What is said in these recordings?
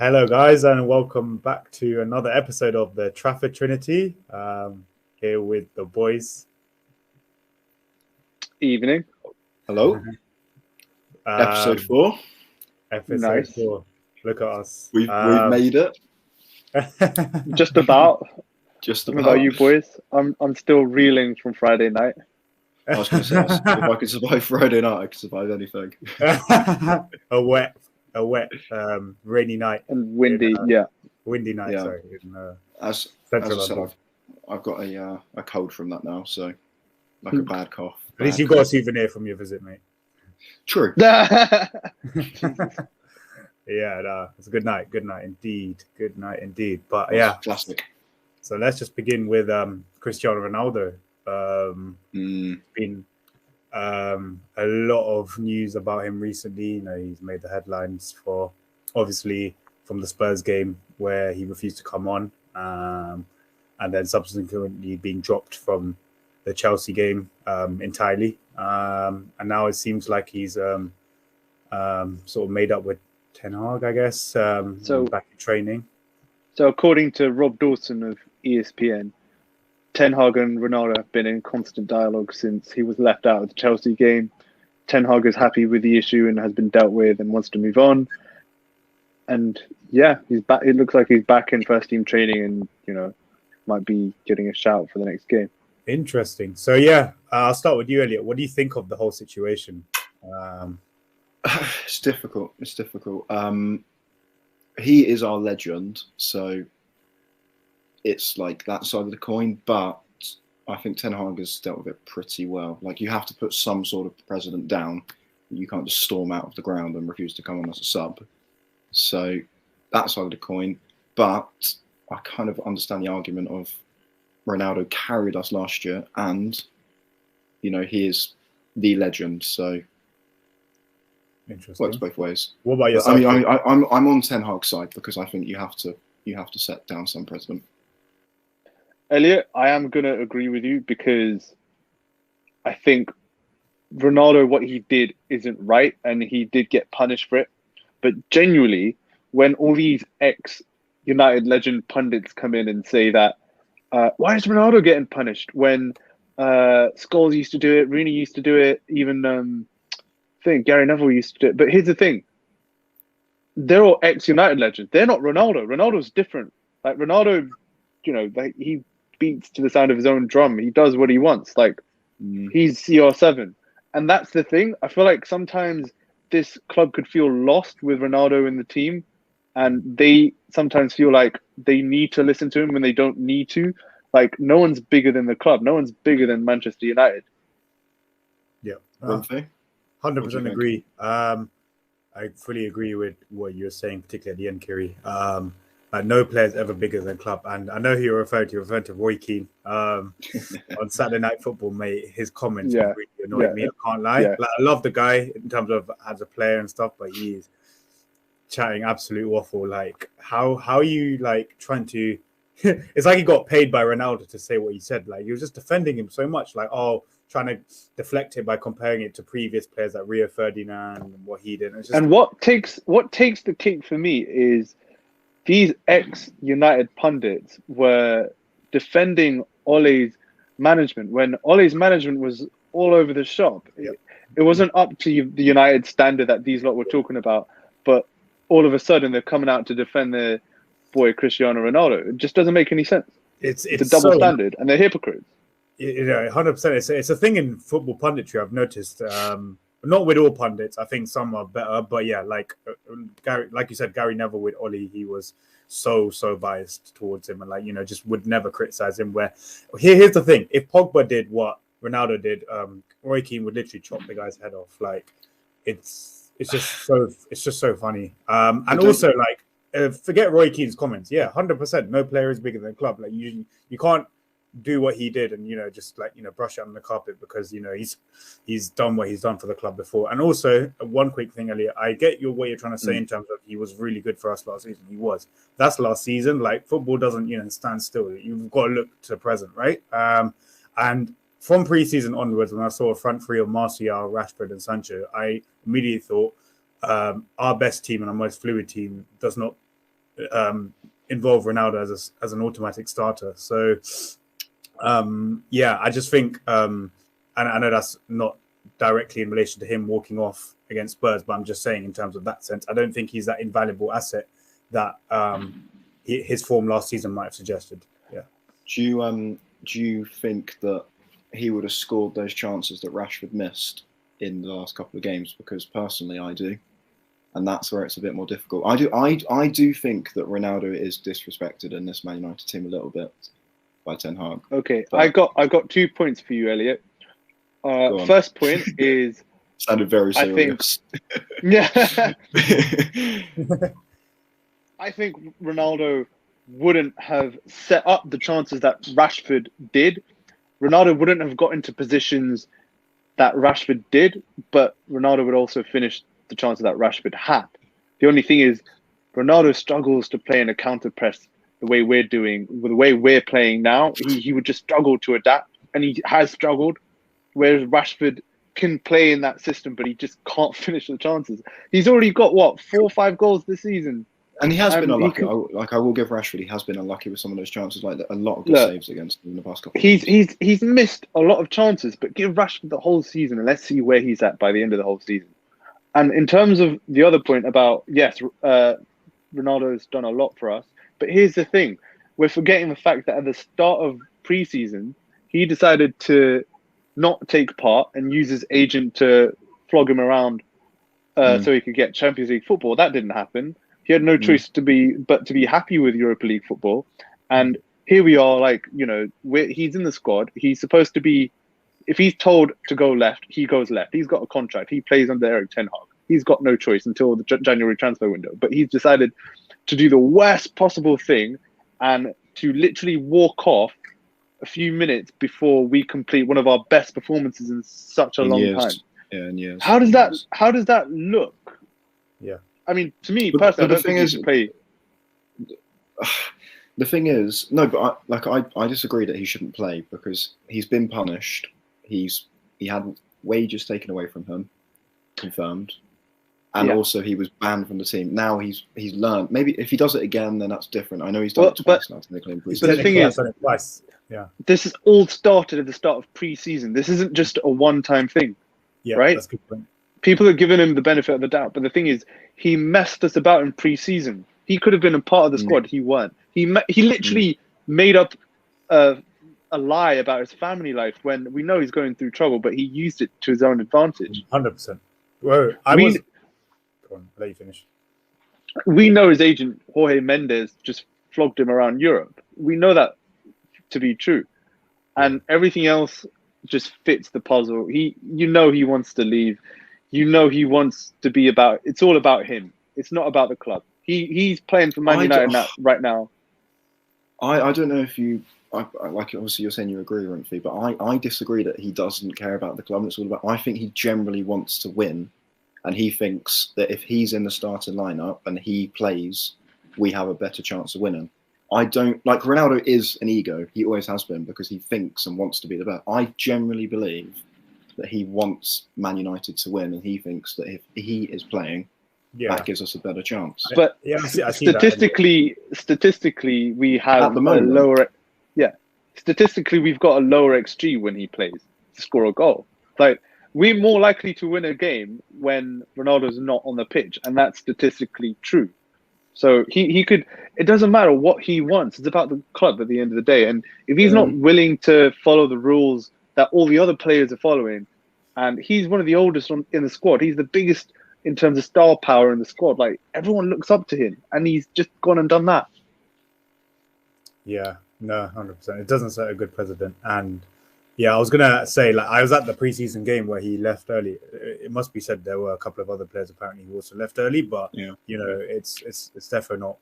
Hello, guys, and welcome back to another episode of the Trafford Trinity. Here with the boys. Evening. Hello. Episode 4. Episode Nice. 4. Look at us. We've made it. Just about. Just What about. about you boys? I'm still reeling from Friday night. I was going to say, if I could survive Friday night, I could survive anything. a wet, rainy night. And windy, yeah. Windy night, Yeah. sorry. As Central I said, London. I've got a cold from that now, so like a bad cough. At least you've got a souvenir from your visit, mate. True. Yeah, no, it's a good night. Good night indeed. Good night indeed. But yeah, Classic. so let's just begin with Cristiano Ronaldo. Been a lot of news about him recently. You know, he's made the headlines for obviously from the Spurs game where he refused to come on, and then subsequently being dropped from the Chelsea game entirely. And now it seems like he's sort of made up with Ten Hag, I guess. So back in training. So according to Rob Dawson of ESPN, Ten Hag and Ronaldo have been in constant dialogue since he was left out of the Chelsea game. Ten Hag is happy with the issue and has been dealt with and wants to move on. And yeah, he's back. It looks like he's back in first team training and, might be getting a shout for the next game. Interesting. So yeah, I'll start with you, Elliot. What do you think of the whole situation? It's difficult. He is our legend, so it's like that side of the coin. But I think Ten Hag has dealt with it pretty well. Like, you have to put some sort of president down. You can't just storm out of the ground and refuse to come on as a sub. So that side of the coin. But I kind of understand the argument of Ronaldo carried us last year, and he is the legend. So Interesting. works both ways. What about yourself? I mean, I'm on Ten Hag's side because I think you have to set down some president. Elliot, I am going to agree with you because I think Ronaldo, what he did isn't right, and he did get punished for it. But genuinely, when all these ex-United legend pundits come in and say that, why is Ronaldo getting punished when Scholes used to do it, Rooney used to do it, even Gary Neville used to do it. But here's the thing. They're all ex-United legends. They're not Ronaldo. Ronaldo's different. Like, Ronaldo, he beats to the sound of his own drum. He does what he wants. Like, he's CR7. And that's the thing. I feel like sometimes this club could feel lost with Ronaldo in the team. And they sometimes feel like they need to listen to him when they don't need to. Like, no one's bigger than the club. No one's bigger than Manchester United. Yeah. 100% agree. I fully agree with what you're saying, particularly at the end, Kiri. No player's ever bigger than club. And I know who you're referring to Roy Keane. On Saturday Night Football, mate, his comments really annoyed me. I can't lie. Yeah. Like, I love the guy in terms of as a player and stuff, but he's chatting absolute waffle. Like, how are you like trying to? It's like he got paid by Ronaldo to say what he said. Like, he was just defending him so much. Like, trying to deflect it by comparing it to previous players like Rio Ferdinand and what he did. And what takes the cake for me is these ex-United pundits were defending Ole's management when Ole's management was all over the shop. Yep. It wasn't up to the United standard that these lot were talking about, but all of a sudden they're coming out to defend their boy Cristiano Ronaldo. It just doesn't make any sense. It's a double standard, and they're hypocrites. 100%. It's a thing in football punditry I've noticed. Not with all pundits. I think some are better, but yeah, like you said, Gary Neville with Ollie, he was so biased towards him, and just would never criticize him. Where here's the thing: if Pogba did what Ronaldo did, Roy Keane would literally chop the guy's head off. Like, it's just so funny. And also, like, forget Roy Keane's comments. Yeah, 100%. No player is bigger than the club. Like, you can't do what he did and just brush it on the carpet because he's done what he's done for the club before. And also, one quick thing, Elliot, I get what you're trying to say in terms of he was really good for us last season. He was. That's last season. Like, football doesn't stand still. You've got to look to the present, right? And from pre-season onwards, when I saw a front three of Martial, Rashford and Sancho, I immediately thought our best team and our most fluid team does not involve Ronaldo as an automatic starter. So I just think, and I know that's not directly in relation to him walking off against Spurs, but I'm just saying in terms of that sense, I don't think he's that invaluable asset that his form last season might have suggested. Yeah. Do you think that he would have scored those chances that Rashford missed in the last couple of games? Because personally, I do, and that's where it's a bit more difficult. I do think that Ronaldo is disrespected in this Man United team a little bit by Ten Hag. Okay, but I got 2 points for you, Elliot. First point is sounded very serious. I think Ronaldo wouldn't have set up the chances that Rashford did. Ronaldo wouldn't have got into positions that Rashford did, but Ronaldo would also finish the chances that Rashford had. The only thing is, Ronaldo struggles to play in a counter press the way we're doing, the way we're playing now. He would just struggle to adapt, and he has struggled. Whereas Rashford can play in that system, but he just can't finish the chances. He's already got 4 or 5 goals this season, and he has been unlucky. I will give Rashford, he has been unlucky with some of those chances, like a lot of good saves against him in the past couple of years. He's missed a lot of chances, but give Rashford the whole season, and let's see where he's at by the end of the whole season. And in terms of the other point about Ronaldo's done a lot for us, but here's the thing: we're forgetting the fact that at the start of pre-season, he decided to not take part and use his agent to flog him around so he could get Champions League football. That didn't happen. He had no choice but to be happy with Europa League football. And here we are, he's in the squad. He's supposed to be, if he's told to go left, he goes left. He's got a contract. He plays under Eric Ten Hag. He's got no choice until the January transfer window. But he's decided to do the worst possible thing and to literally walk off a few minutes before we complete one of our best performances in such a long time. Yeah, in years. How does that look? Yeah. I mean, to me personally, the thing is, I disagree that he shouldn't play because he's been punished. He had wages taken away from him, confirmed, and also he was banned from the team. Now he's learned. Maybe if he does it again, then that's different. I know he's done it twice now. But the thing is, this is all started at the start of pre-season. This isn't just a one-time thing, right? That's a good point. People are giving him the benefit of the doubt, but the thing is, he messed us about in pre-season. He could have been a part of the squad. He weren't. He literally made up a lie about his family life when we know he's going through trouble, but he used it to his own advantage. 100%. Well, Go on, I'll let you finish. We know his agent, Jorge Mendes, just flogged him around Europe. We know that to be true. And everything else just fits the puzzle. He wants to leave. He wants to be it's all about him. It's not about the club. He's playing for Man United right now. I don't know if you, obviously you're saying you agree, Runthy, but I disagree that he doesn't care about the club. It's all about, I think he generally wants to win. And he thinks that if he's in the starting lineup and he plays, we have a better chance of winning. I don't, Ronaldo is an ego. He always has been because he thinks and wants to be the best. I generally believe that he wants Man United to win and he thinks that if he is playing, that gives us a better chance. But statistically, we have a lower. Yeah, statistically, we've got a lower XG when he plays to score a goal. We're more likely to win a game when Ronaldo's not on the pitch, and that's statistically true. So he could. It doesn't matter what he wants. It's about the club at the end of the day. And if he's not willing to follow the rules that all the other players are following, and he's one of the oldest in the squad, he's the biggest in terms of star power in the squad. Everyone looks up to him, and he's just gone and done that. Yeah, no, 100%. It doesn't set a good precedent. And yeah, I was gonna say, I was at the preseason game where he left early. It must be said there were a couple of other players apparently who also left early, but it's definitely not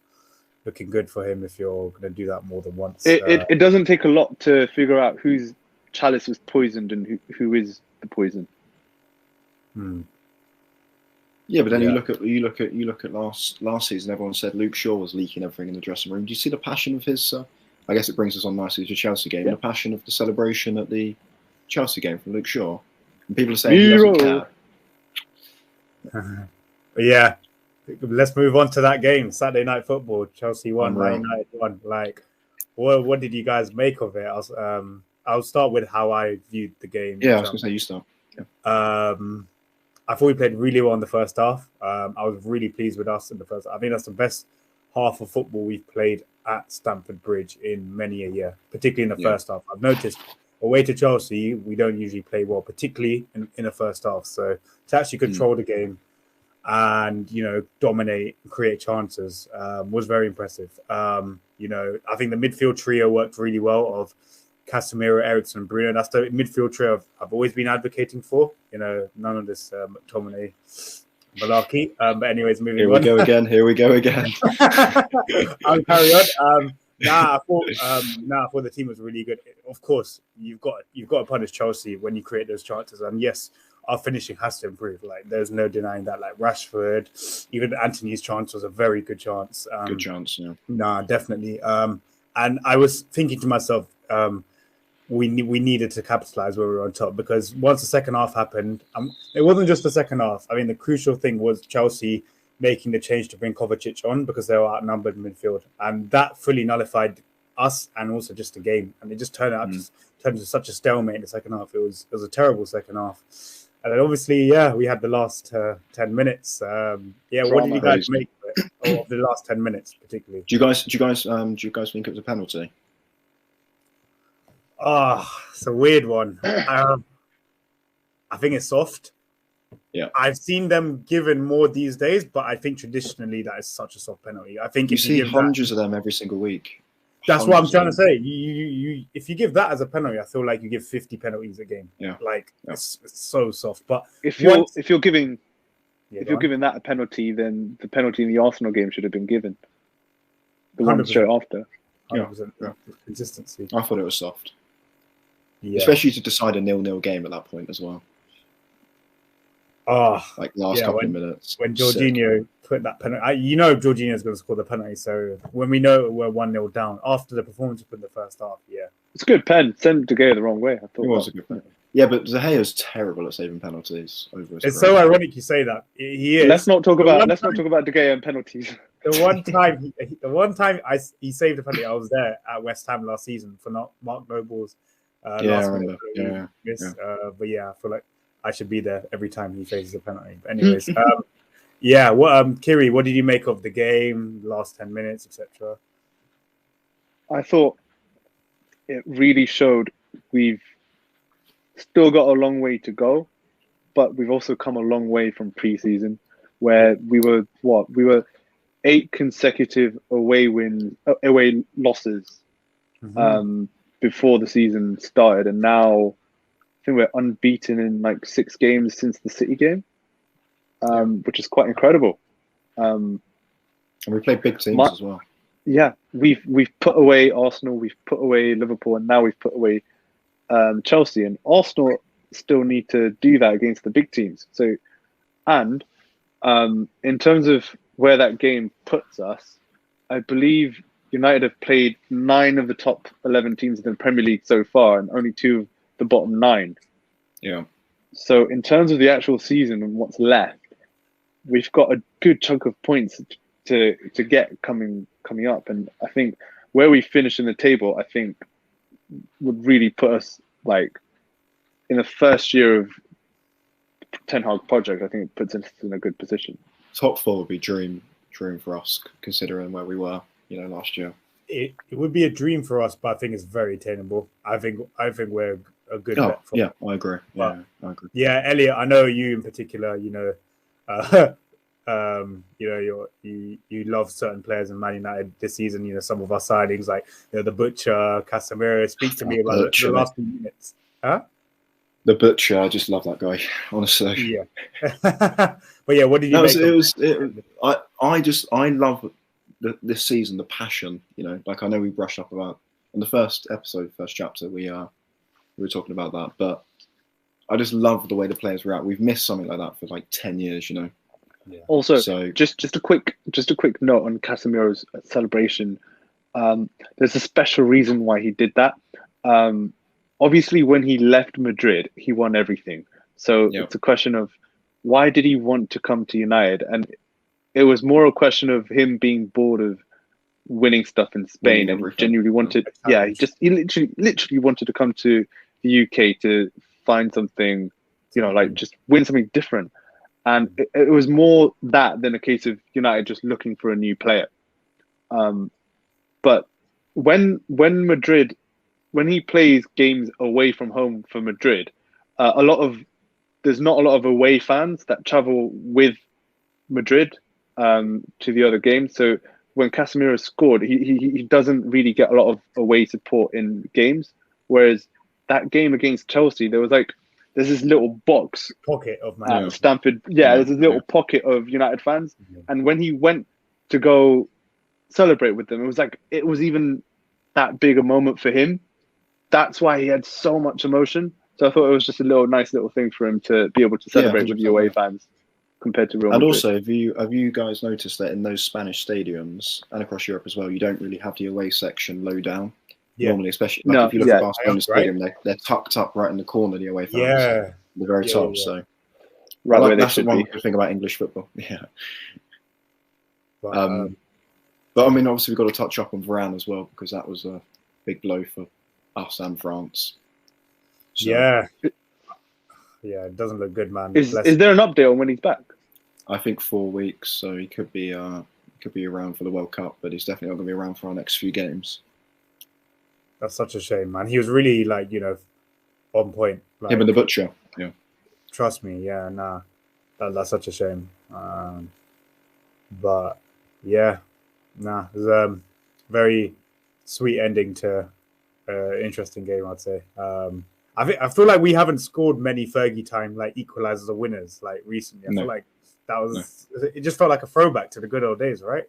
looking good for him if you're gonna do that more than once. It doesn't take a lot to figure out whose chalice was poisoned and who is the poison. Yeah, but then you look at last season. Everyone said Luke Shaw was leaking everything in the dressing room. Do you see the passion of his? I guess it brings us on nicely to the Chelsea game. Yeah. The passion of the celebration at the Chelsea game from Luke Shaw, and people are saying he doesn't care. let's move on to that game. Saturday night football. Chelsea won, Man United won. Like, what did you guys make of it? I'll start with how I viewed the game. Yeah, I was going to say you start. Yeah. I thought we played really well in the first half. I was really pleased with us in the first. I think that's the best half of football we've played at Stamford Bridge in many a year, particularly in the first half. I've noticed away to Chelsea, we don't usually play well, particularly in the first half. So to actually control the game and, dominate, create chances was very impressive. I think the midfield trio worked really well of Casemiro, Eriksen, and Bruno. That's the midfield trio I've always been advocating for. None of this McTominay malarkey. But anyways, moving on. Here we go again. I'll carry on. I thought the team was really good. Of course, you've got to punish Chelsea when you create those chances. And yes, our finishing has to improve. Like, there's no denying that. Like Rashford, even Anthony's chance was a very good chance. Good chance, yeah. Nah, definitely. And I was thinking to myself, we needed to capitalize where we were on top, because once the second half happened, it wasn't just the second half. I mean, the crucial thing was Chelsea making the change to bring Kovacic on because they were outnumbered in midfield, and that fully nullified us and also just the game. And it just turned into such a stalemate in the second half. It was a terrible second half. And then obviously, we had the last 10 minutes. What did you guys make of the last 10 minutes, particularly? Do you guys think it was a penalty? It's a weird one. I think it's soft. Yeah, I've seen them given more these days, but I think traditionally that is such a soft penalty. I think you see hundreds of them every single week. That's what I'm trying to say. You if you give that as a penalty, I feel like you give 50 penalties a game. Yeah, it's so soft. But if you're giving that a penalty, then the penalty in the Arsenal game should have been given. The 100%. One straight after. 100%. Yeah. Consistency. I thought it was soft. Yeah. Especially to decide a 0-0 game at that point as well. Like last couple of minutes. When Jorginho put that penalty, Jorginho's going to score the penalty. So when we know we're 1-0 down after the performance we put in the first half, it's a good pen. Send De Gea the wrong way. I thought it was a good pen. Yeah, but De Gea's terrible at saving penalties. It's so ironic you say that. He is. Let's not talk about De Gea and penalties. The one time he saved a penalty, I was there at West Ham last season for Mark Noble's. I remember. But I feel like I should be there every time he faces a penalty. But anyways, Kiri, what did you make of the game, last 10 minutes, etc.? I thought it really showed we've still got a long way to go, but we've also come a long way from pre-season, where we were 8 consecutive away losses before the season started, and now I think we're unbeaten in like 6 games since the City game, which is quite incredible. And we played big teams as well. Yeah, we've put away Arsenal, we've put away Liverpool, and now we've put away Chelsea. And Arsenal still need to do that against the big teams. So, and in terms of where that game puts us, I believe United have played 9 of the top 11 teams in the Premier League so far, and only 2 of the bottom 9. Yeah. So in terms of the actual season and what's left, we've got a good chunk of points to get coming up. And I think where we finish in the table, I think would really put us like in the first year of Ten Hag project. I think it puts us in a good position. Top 4 would be dream for us, considering where we were, last year. It would be a dream for us, but I think it's very attainable. I think we're a good bet for I agree. I agree. Yeah, Elliot, I know you in particular. You love certain players in Man United this season. Some of our signings, like the Butcher, Casemiro. Speak to me about the last few minutes. Huh? The Butcher, I just love that guy, honestly. Yeah. But yeah, what did you make? I love this season, the passion. Like I know we brushed up about in the first chapter, we were talking about that, but I just love the way the players were out. We've missed something like that for like 10 years, Yeah. Also, just a quick note on Casemiro's celebration. There's a special reason why he did that. Obviously, when he left Madrid, he won everything. So it's a question of why did he want to come to United? And it was more a question of him being bored of winning stuff in Spain and genuinely wanted. Yeah, he literally wanted to come to the UK to find something, like just win something different. And it was more that than a case of United just looking for a new player. But when Madrid, when he plays games away from home for Madrid, there's not a lot of away fans that travel with Madrid to the other games. So when Casemiro scored, he doesn't really get a lot of away support in games. Whereas that game against Chelsea, there's this little box pocket of at Stamford. There's this little pocket of United fans. And when he went to go celebrate with them, it was even that big a moment for him. That's why he had so much emotion. So I thought it was just a nice little thing for him to be able to celebrate with the away fans compared to Real Madrid. And also, have you guys noticed that in those Spanish stadiums and across Europe as well, you don't really have the away section low down? Yeah. Normally, especially if you look at Barcelona Stadium, they're tucked up right in the corner, the away fans, the very top. Yeah. So that's the one good thing about English football. Yeah. But I mean, obviously we've got to touch up on Varane as well, because that was a big blow for us and France. So, yeah, it doesn't look good, man. Is there an update on when he's back? I think 4 weeks, so he could be around for the World Cup, but he's definitely not going to be around for our next few games. That's such a shame, man. He was really on point. Him and the Butcher, yeah. Trust me, that's such a shame. But it was a very sweet ending to an interesting game, I'd say. I feel like we haven't scored many Fergie time equalizers or winners recently. I feel like that was it just felt like a throwback to the good old days, right?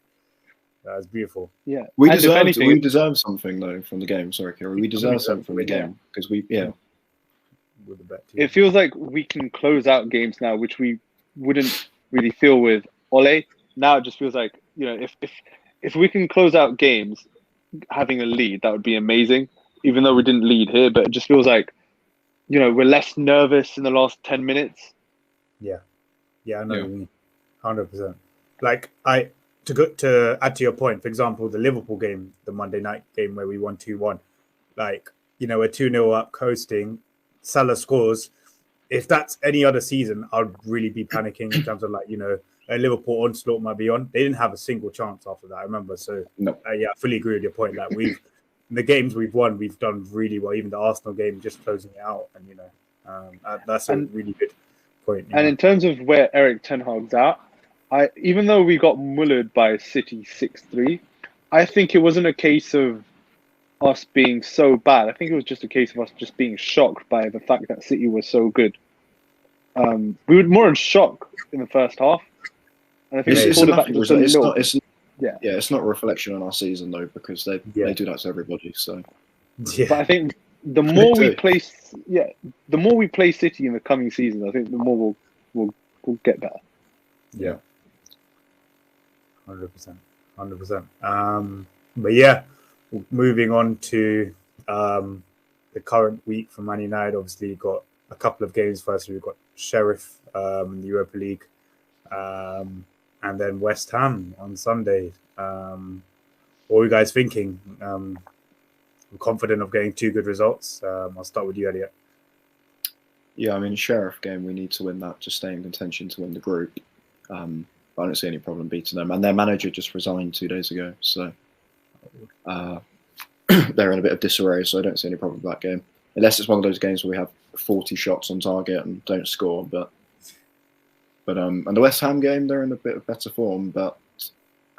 That was beautiful. Yeah, we deserve something though from the game. Sorry, Kiri. We deserve something from the game because we with the bet too. It feels like we can close out games now, which we wouldn't really feel with Ole. Now it just feels like if we can close out games having a lead, that would be amazing. Even though we didn't lead here, but it just feels like we're less nervous in the last 10 minutes. Yeah, I know what you mean. 100%. To add to your point, for example, the Liverpool game, the Monday night game where we won 2-1, we're 2-0 up, coasting, Salah scores. If that's any other season, I'd really be panicking in terms of a Liverpool onslaught might be on. They didn't have a single chance after that, I remember. So, I fully agree with your point. The games we've won, we've done really well. Even the Arsenal game, just closing it out, and that's a really good point. And in terms of where Erik ten Hag's at, even though we got mullered by City 6-3, I think it wasn't a case of us being so bad. I think it was just a case of us just being shocked by the fact that City was so good. We were more in shock in the first half, and I think it's not a reflection on our season though, because they do that to everybody. So, but I think the more we play City in the coming season, I think the more we'll get better. Yeah, 100%. But moving on to the current week for Man United. Obviously, you've got a couple of games. First, we've got Sheriff in the Europa League. And then West Ham on Sunday. What are you guys thinking? I'm confident of getting 2 good results. I'll start with you, Elliot. Yeah, I mean, Sheriff game, we need to win that to stay in contention to win the group. I don't see any problem beating them. And their manager just resigned 2 days ago. So they're in a bit of disarray, so I don't see any problem with that game. Unless it's one of those games where we have 40 shots on target and don't score, But and the West Ham game, they're in a bit of better form, but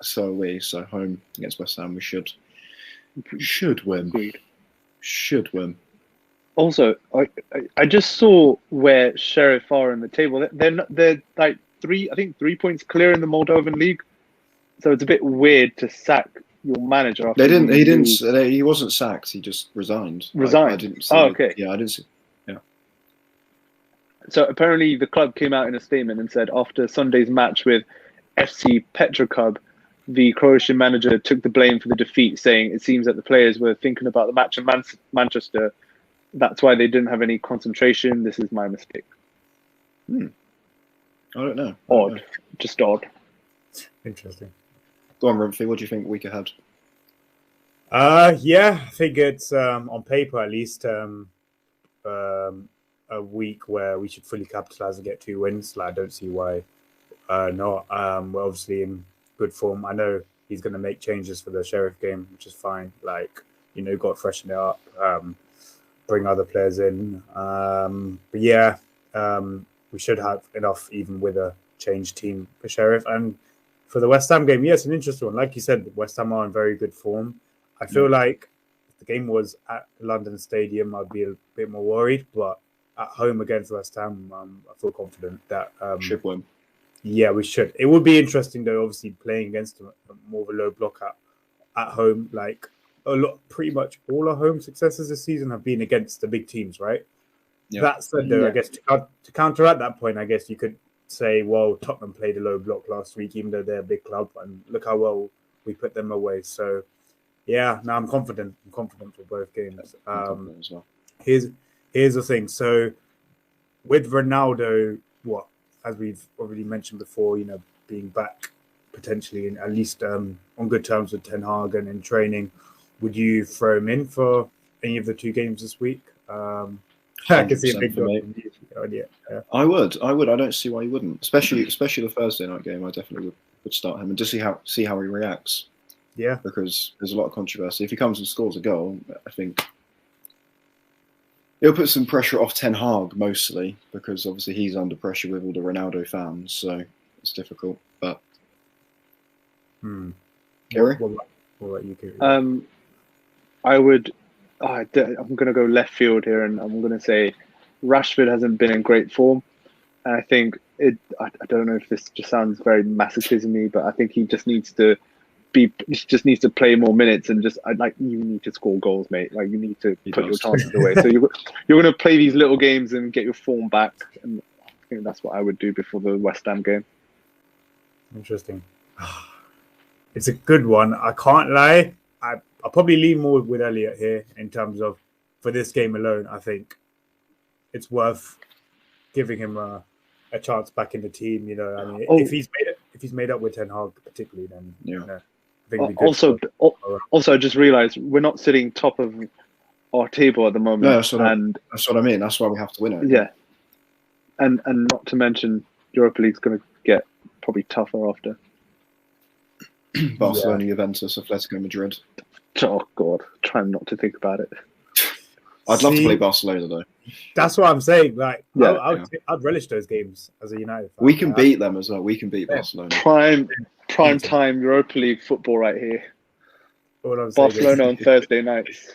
so are we. So home against West Ham, we should win. Agreed. Should win. Also, I just saw where Sheriff are in the table. They're 3 points clear in the Moldovan league. So it's a bit weird to sack your manager. After he wasn't sacked. He just resigned. Resigned. I didn't see. Okay. Yeah, I didn't see. So apparently the club came out in a statement and said after Sunday's match with FC Petrocub, the Croatian manager took the blame for the defeat, saying it seems that the players were thinking about the match in Manchester. That's why they didn't have any concentration. This is my mistake. I don't know. Odd. Just odd. Interesting. Go on, Rumphy. What do you think week ahead? Yeah, I think it's on paper at least a week where we should fully capitalize and get 2 wins. Like, I don't see why not. We're obviously in good form. I know he's going to make changes for the Sheriff game, which is fine. Like, got to freshen it up, bring other players in. But yeah, we should have enough even with a changed team for Sheriff. And for the West Ham game, it's an interesting one. Like you said, West Ham are in very good form. I feel like if the game was at London Stadium, I'd be a bit more worried. But at home against West Ham, I feel confident that should win. Yeah, we should. It would be interesting though, obviously playing against more of a low block at home. Like pretty much all our home successes this season have been against the big teams, right? Yeah. That said, though, I guess to counteract that point, I guess you could say, well, Tottenham played a low block last week, even though they're a big club, and look how well we put them away. So, yeah, no, I'm confident. I'm confident for both games. As well. Here's the thing. So, with Ronaldo, as we've already mentioned before, being back potentially, and at least on good terms with Ten Hag and in training, would you throw him in for any of the 2 games this week? I can see a big yeah. I would. I don't see why you wouldn't. Especially the Thursday night game. I definitely would start him and just see how he reacts. Yeah. Because there's a lot of controversy. If he comes and scores a goal, I think it'll put some pressure off Ten Hag mostly, because obviously he's under pressure with all the Ronaldo fans, so it's difficult. But Kiri? What about you, Kiri? I would. I'm going to go left field here, and I'm going to say Rashford hasn't been in great form. And I think I don't know if this just sounds very masochism-y, but I think he just needs to play more minutes and you need to score goals, mate. Like, you need to put your chances away. So you're going to play these little games and get your form back. And I think that's what I would do before the West Ham game. Interesting. It's a good one. I can't lie. I'll probably lean more with Elliot here in terms of, for this game alone, I think it's worth giving him a chance back in the team. I mean, if he's made up with Ten Hag particularly, then I think also I just realised we're not sitting top of our table at the moment. No, that's what I mean. That's why we have to win it. Yeah, and not to mention Europa League's going to get probably tougher after. Barcelona, Juventus, Atletico Madrid. Oh God, trying not to think about it. I'd love to play Barcelona though. That's what I'm saying. Like, I'd relish those games as a United fan. We can beat them as well. We can beat Barcelona. Prime time Europa League football right here. Barcelona on Thursday nights.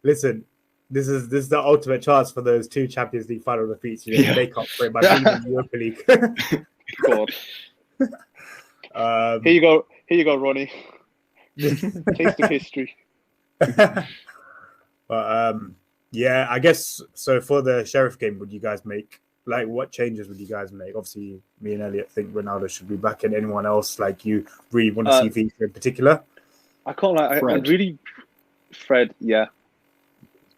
Listen, this is the ultimate chance for those 2 Champions League final defeats. Make up for it by being in the Europa League. God. Here you go, Ronnie. Taste of history. But I guess so. For the Sheriff game, would you guys make what changes would you guys make? Obviously, me and Elliot think Ronaldo should be back, and anyone else you really want to see feature in particular? I can't lie. I'd really Fred. Yeah,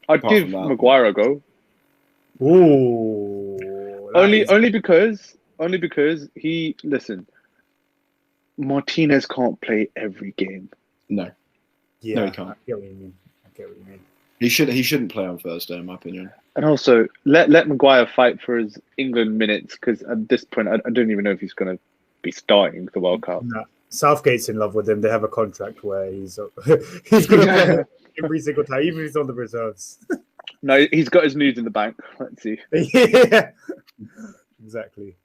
I'd give Maguire a go. Ooh, only because Martinez can't play every game. No. Yeah, no, he can't. I get what you mean. He shouldn't play on Thursday, in my opinion. And also, let Maguire fight for his England minutes, because at this point, I don't even know if he's going to be starting the World Cup. No. Southgate's in love with him. They have a contract where he's going to play every single time, even if he's on the reserves. No, he's got his nudes in the bank. Let's see. Yeah, exactly.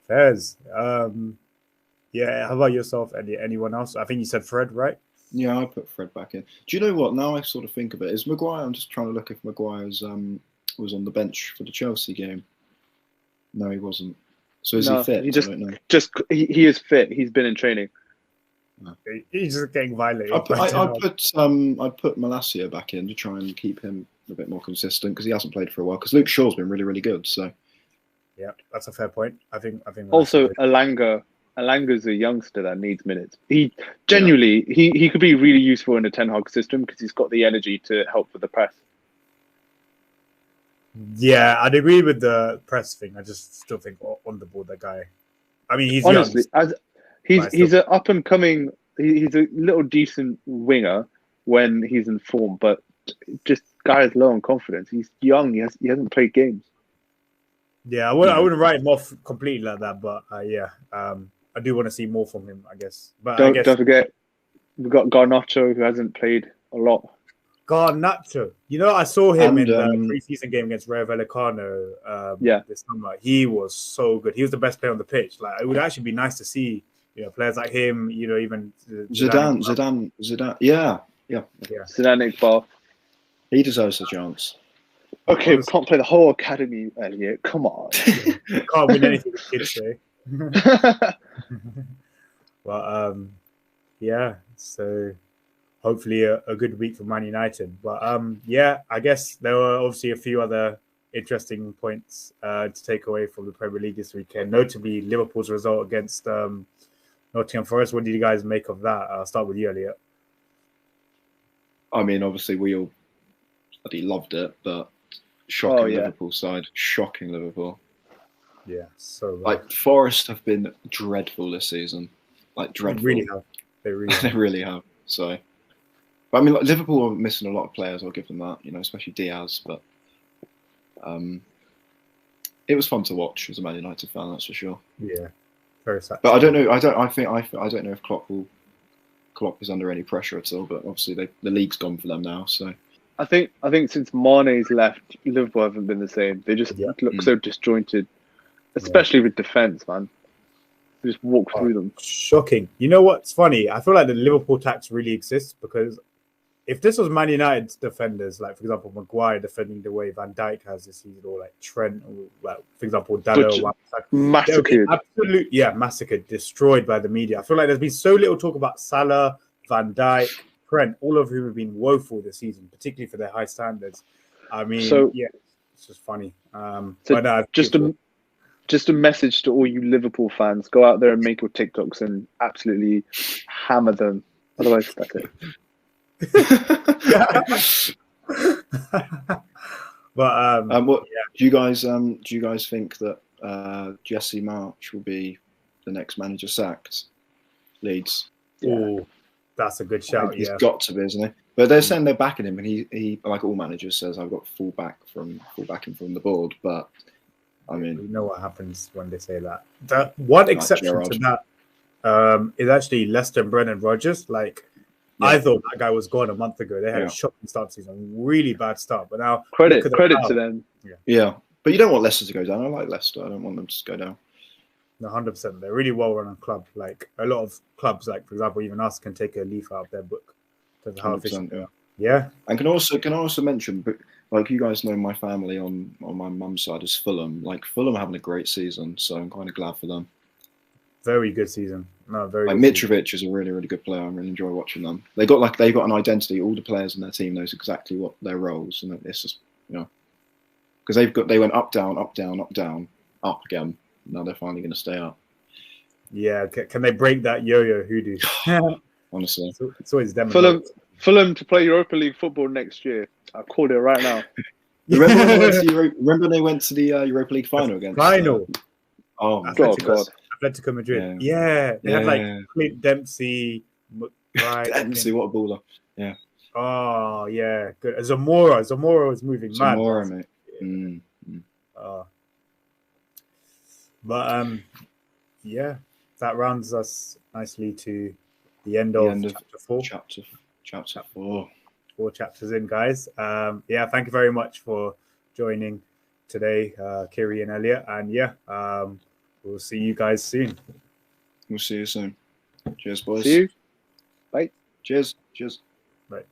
Fairs. Yeah, how about yourself, anyone else? I think you said Fred, right? Yeah, I put Fred back in. Do you know what? Now I sort of think of it, is Maguire? I'm just trying to look if Maguire's was on the bench for the Chelsea game. No, he wasn't. So is he fit? I don't know. He is fit. He's been in training. No. He's just getting violated. I'd put Malacia back in to try and keep him a bit more consistent, because he hasn't played for a while. Because Luke Shaw's been really, really good. So yeah, that's a fair point. I think. Also, Alanga's a youngster that needs minutes. He genuinely he could be really useful in the Ten Hag system, because he's got the energy to help with the press. Yeah, I'd agree with the press thing. I just still think on the board that guy. I mean, he's Honestly, young. he's an up and coming. He's a little decent winger when he's in form, but just guy is low on confidence. He's young. He hasn't played games. Yeah, I wouldn't write him off completely like that, but I do want to see more from him, I guess. But Don't forget, we've got Garnacho who hasn't played a lot. Garnacho. You know, I saw him in the preseason game against Rayo Vallecano this summer. He was so good. He was the best player on the pitch. Like, it would actually be nice to see, players like him, even Zidane. Yeah. Zidane Iqbal. He deserves a chance. Okay, we can't play the whole academy, Elliot. Come on. Can't win anything with kids say. But so hopefully a good week for Man United. But I guess there were obviously a few other interesting points to take away from the Premier League this weekend, notably Liverpool's result against Nottingham Forest. What did you guys make of that? I'll start with you, Elliot. I mean, obviously we all bloody loved it, but shocking Liverpool side. Shocking Liverpool. Yeah, so like Forest have been dreadful this season. Like dreadful. They really have. So, but I mean, like, Liverpool are missing a lot of players. I'll give them that. Especially Diaz. But it was fun to watch as a Man United fan. That's for sure. Yeah, very sad. But I don't know. I don't know if Klopp is under any pressure at all. But obviously, the league's gone for them now. So. I think since Mane's left, Liverpool haven't been the same. They just look so disjointed, especially with defence, man. They just walk through them. Shocking. You know what's funny? I feel like the Liverpool tax really exists because if this was Man United's defenders, like for example Maguire defending the way Van Dijk has this season, or like Trent, or like for example Dalot, massacred, massacred, destroyed by the media. I feel like there's been so little talk about Salah, Van Dijk, Trent, all of whom have been woeful this season, particularly for their high standards. I mean, it's just funny. Just a message to all you Liverpool fans: go out there and make your TikToks and absolutely hammer them. Otherwise, that's it. But do you guys think that Jesse March will be the next manager sacked? Leeds. Yeah. That's a good shout. He's got to be, isn't he? But they're saying they're backing him, and he like all managers says, I've got full backing from the board. But I mean, you know what happens when they say that. The one exception to that is actually Leicester and Brendan Rodgers. Like I thought that guy was gone a month ago. They had a shocking start season, really bad start. But now credit to them. Yeah, but you don't want Leicester to go down. I like Leicester. I don't want them to go down. 100%. They're really well-run club. Like a lot of clubs, like for example, even us can take a leaf out of their book. How efficient they are. Yeah. And can I also mention, but like you guys know, my family on my mum's side is Fulham. Like Fulham are having a great season, so I'm kind of glad for them. Very good season. No, very. Like Mitrovic is a really, really good player. I really enjoy watching them. They got an identity. All the players in their team knows exactly what their roles, and it's just because they went up, down, up, down, up, down, up again. Now they're finally going to stay up. Yeah, can they break that yo-yo hoodoo? Honestly, it's always them. Fulham to play Europa League football next year. I called it right now. Remember when they went to the Europa League final against? Final. Atletico Madrid. Yeah. They had like Clint Dempsey. Dempsey, what a baller. Yeah. Oh yeah, good. Zamora was moving mad. Zamora, mate. But that rounds us nicely to the end of chapter 4. Chapter 4. 4 chapters in, guys. Thank you very much for joining today, Kiri and Elliot. And we'll see you guys soon. We'll see you soon. Cheers, boys. See you. Bye. Cheers.